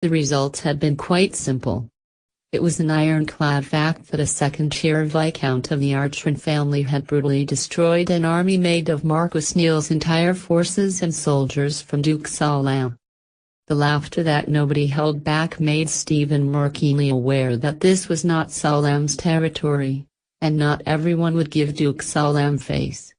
The results had been quite simple. It was an ironclad fact that a second-tier Viscount of the Archron family had brutally destroyed an army made of Marquis Neil's entire forces and soldiers from Duke Salam. The laughter that nobody held back made Stephen more keenly aware that this was not Salam's territory, and not everyone would give Duke Salam face.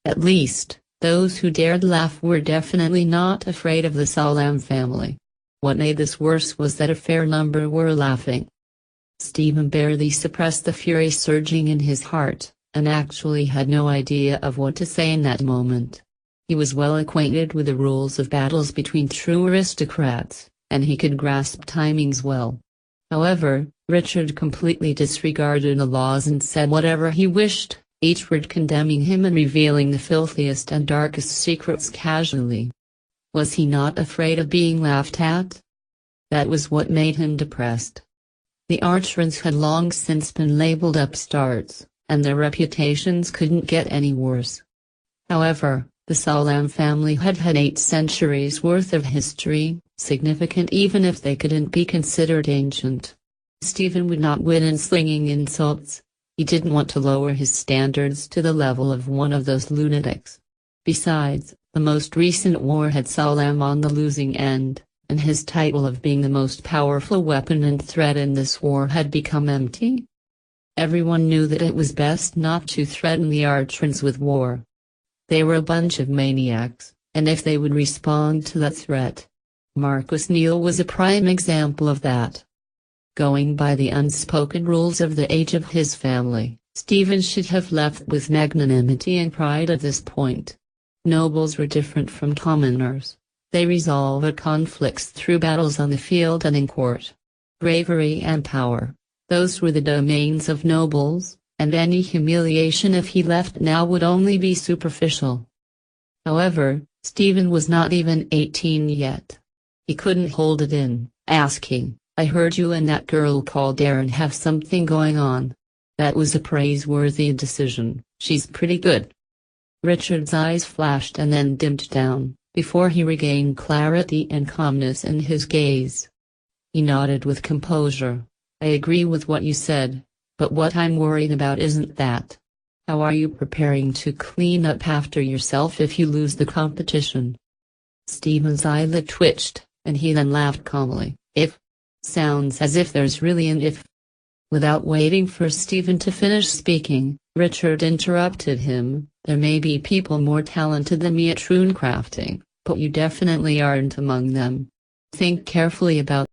At least, those who dared laugh were definitely not afraid of the Salam family. What made this worse was that a fair number were laughing. Stephen barely suppressed the fury surging in his heart, and actually had no idea of what to say in that moment. He was well acquainted with the rules of battles between true aristocrats, and he could grasp timings well. However, Richard completely disregarded the laws and said whatever he wished, each word condemning him and revealing the filthiest and darkest secrets casually. Was he not afraid of being laughed at? That was what made him depressed. The Archrons had long since been labeled upstarts, and their reputations couldn't get any worse. However, the Salam family had had 8 centuries worth of history, significant even if they couldn't be considered ancient. Stephen would not win in slinging insults. He didn't want to lower his standards to the level of one of those lunatics. Besides, the most recent war had Salam on the losing end, and his title of being the most powerful weapon and threat in this war had become empty. Everyone knew that it was best not to threaten the Archrons with war. They were a bunch of maniacs, and if they would respond to that threat. Marquis Neil was a prime example of that. Going by the unspoken rules of the age of his family, Stephen should have left with magnanimity and pride at this point. Nobles were different from commoners. They resolved conflicts through battles on the field and in court. Bravery and power, those were the domains of nobles, and any humiliation if he left now would only be superficial. However, Stephen was not even 18 yet. He couldn't hold it in, asking, "I heard you and that girl called Erin have something going on." That was a praiseworthy decision. "She's pretty good." Richard's eyes flashed and then dimmed down, before he regained clarity and calmness in his gaze. He nodded with composure. "I agree with what you said, but what I'm worried about isn't that. How are you preparing to clean up after yourself if you lose the competition?" Stephen's eyelid twitched, and he then laughed calmly. "If? Sounds as if there's really an if." Without waiting for Stephen to finish speaking, Richard interrupted him. "There may be people more talented than me at runecrafting, but you definitely aren't among them. Think carefully about